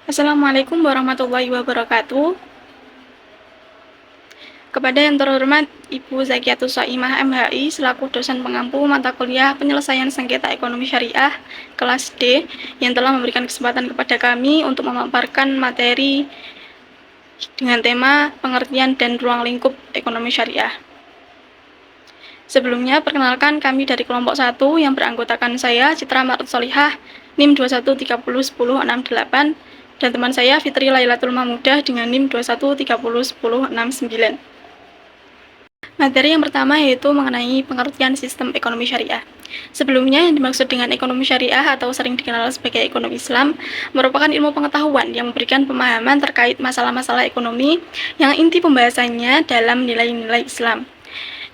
Assalamualaikum warahmatullahi wabarakatuh. Kepada yang terhormat Ibu Zakiatus Soimah MHI selaku dosen pengampu mata kuliah penyelesaian sengketa ekonomi syariah kelas D yang telah memberikan kesempatan kepada kami untuk memaparkan materi dengan tema pengertian dan ruang lingkup ekonomi syariah. Sebelumnya, perkenalkan kami dari kelompok 1 yang beranggotakan saya, Citra Maret Solihah, NIM 21301068, dan teman saya Fitri Lailatul Mahmudah dengan NIM 21301069. Materi yang pertama yaitu mengenai pengertian sistem ekonomi syariah. Sebelumnya, yang dimaksud dengan ekonomi syariah atau sering dikenal sebagai ekonomi Islam merupakan ilmu pengetahuan yang memberikan pemahaman terkait masalah-masalah ekonomi yang inti pembahasannya dalam nilai-nilai Islam.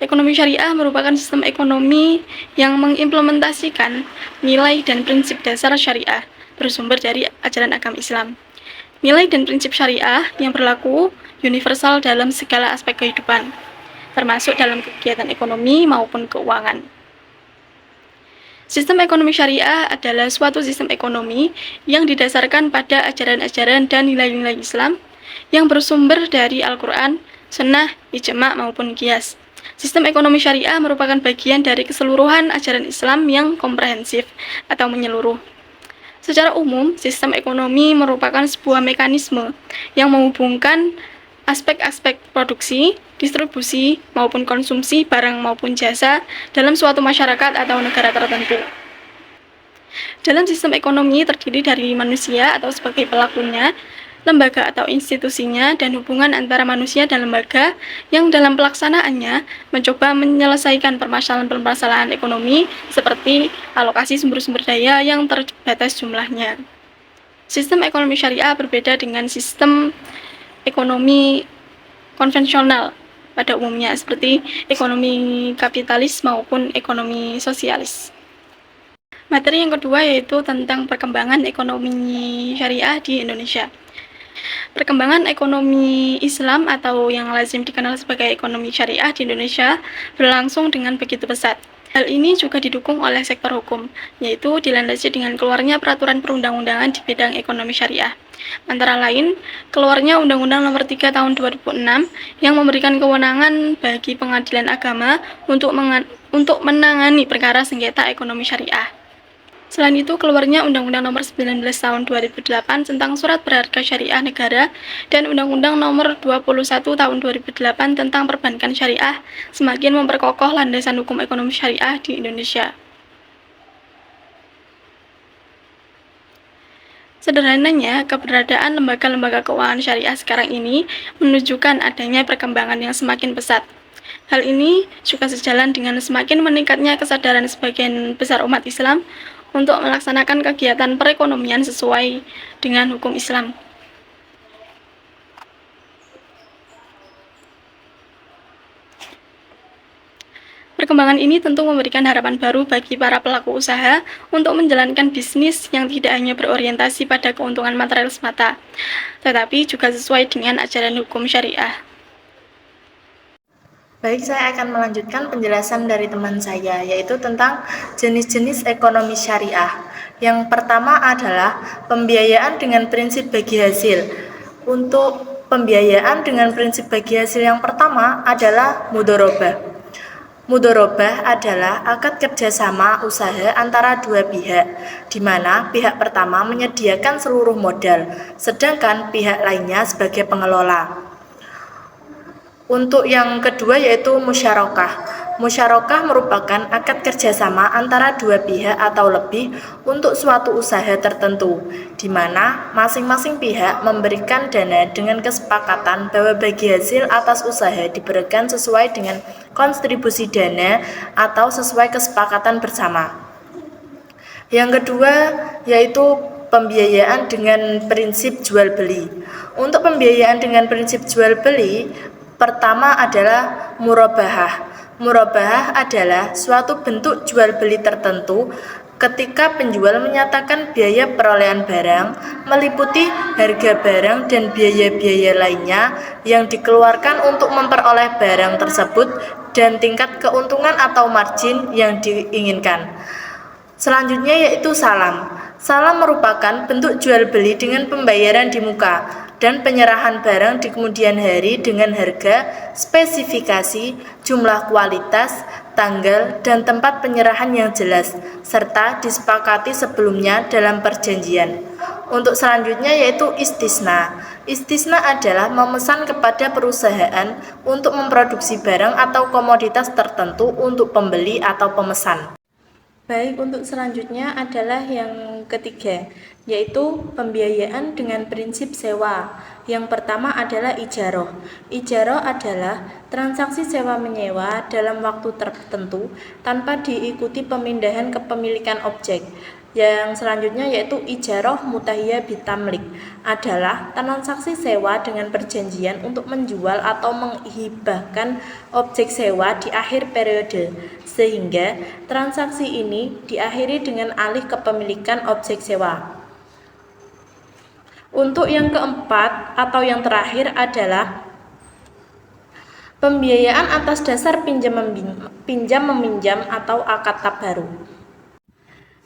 Ekonomi syariah merupakan sistem ekonomi yang mengimplementasikan nilai dan prinsip dasar syariah bersumber dari ajaran agama Islam. Nilai dan prinsip syariah yang berlaku universal dalam segala aspek kehidupan, termasuk dalam kegiatan ekonomi maupun keuangan. Sistem ekonomi syariah adalah suatu sistem ekonomi yang didasarkan pada ajaran-ajaran dan nilai-nilai Islam yang bersumber dari Al-Quran, Sunnah, Ijma' maupun Qiyas. Sistem ekonomi syariah merupakan bagian dari keseluruhan ajaran Islam yang komprehensif atau menyeluruh. Secara umum, sistem ekonomi merupakan sebuah mekanisme yang menghubungkan aspek-aspek produksi, distribusi, maupun konsumsi barang maupun jasa dalam suatu masyarakat atau negara tertentu. Dalam sistem ekonomi terdiri dari manusia atau sebagai pelakunya, lembaga atau institusinya, dan hubungan antara manusia dan lembaga yang dalam pelaksanaannya mencoba menyelesaikan permasalahan-permasalahan ekonomi seperti alokasi sumber-sumber daya yang terbatas jumlahnya. Sistem ekonomi syariah berbeda dengan sistem ekonomi konvensional pada umumnya seperti ekonomi kapitalis maupun ekonomi sosialis. Materi yang kedua yaitu tentang perkembangan ekonomi syariah di Indonesia. Perkembangan ekonomi Islam atau yang lazim dikenal sebagai ekonomi syariah di Indonesia berlangsung dengan begitu pesat. Hal ini juga didukung oleh sektor hukum, yaitu dilandasi dengan keluarnya peraturan perundang-undangan di bidang ekonomi syariah. Antara lain, keluarnya Undang-Undang Nomor 3 Tahun 2006 yang memberikan kewenangan bagi pengadilan agama untuk menangani perkara sengketa ekonomi syariah. Selain itu, keluarnya Undang-Undang Nomor 19 Tahun 2008 tentang Surat Berharga Syariah Negara dan Undang-Undang Nomor 21 Tahun 2008 tentang Perbankan Syariah semakin memperkokoh landasan hukum ekonomi syariah di Indonesia. Sederhananya, keberadaan lembaga-lembaga keuangan syariah sekarang ini menunjukkan adanya perkembangan yang semakin pesat. Hal ini juga sejalan dengan semakin meningkatnya kesadaran sebagian besar umat Islam untuk melaksanakan kegiatan perekonomian sesuai dengan hukum Islam. Perkembangan ini tentu memberikan harapan baru bagi para pelaku usaha untuk menjalankan bisnis yang tidak hanya berorientasi pada keuntungan material semata, tetapi juga sesuai dengan ajaran hukum syariah. Baik, saya akan melanjutkan penjelasan dari teman saya, yaitu tentang jenis-jenis ekonomi syariah. Yang pertama adalah pembiayaan dengan prinsip bagi hasil. Untuk pembiayaan dengan prinsip bagi hasil yang pertama adalah mudharabah. Mudharabah adalah akad kerjasama usaha antara dua pihak, di mana pihak pertama menyediakan seluruh modal, sedangkan pihak lainnya sebagai pengelola. Untuk yang kedua yaitu musyarakah. Musyarakah merupakan akad kerjasama antara dua pihak atau lebih untuk suatu usaha tertentu, di mana masing-masing pihak memberikan dana dengan kesepakatan bahwa bagi hasil atas usaha diberikan sesuai dengan kontribusi dana atau sesuai kesepakatan bersama. Yang kedua yaitu pembiayaan dengan prinsip jual beli. Untuk pembiayaan dengan prinsip jual beli, pertama adalah murabahah. Murabahah adalah suatu bentuk jual beli tertentu ketika penjual menyatakan biaya perolehan barang meliputi harga barang dan biaya-biaya lainnya yang dikeluarkan untuk memperoleh barang tersebut dan tingkat keuntungan atau margin yang diinginkan. Selanjutnya yaitu salam. Salam merupakan bentuk jual beli dengan pembayaran di muka dan penyerahan barang di kemudian hari dengan harga, spesifikasi, jumlah kualitas, tanggal, dan tempat penyerahan yang jelas, serta disepakati sebelumnya dalam perjanjian. Untuk selanjutnya yaitu istisna. Istisna adalah memesan kepada perusahaan untuk memproduksi barang atau komoditas tertentu untuk pembeli atau pemesan. Baik, untuk selanjutnya adalah yang ketiga, yaitu pembiayaan dengan prinsip sewa. Yang pertama adalah ijaroh. Ijaroh adalah transaksi sewa-menyewa dalam waktu tertentu tanpa diikuti pemindahan kepemilikan objek. Yang selanjutnya yaitu ijaroh mutahiyah bitamlik, adalah transaksi sewa dengan perjanjian untuk menjual atau menghibahkan objek sewa di akhir periode, sehingga transaksi ini diakhiri dengan alih kepemilikan objek sewa. Untuk yang keempat atau yang terakhir adalah pembiayaan atas dasar pinjam meminjam atau akad tabarur.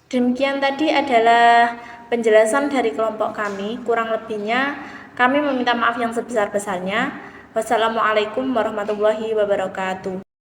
Demikian tadi adalah penjelasan dari kelompok kami. Kurang lebihnya kami meminta maaf yang sebesar-besarnya. Wassalamualaikum warahmatullahi wabarakatuh.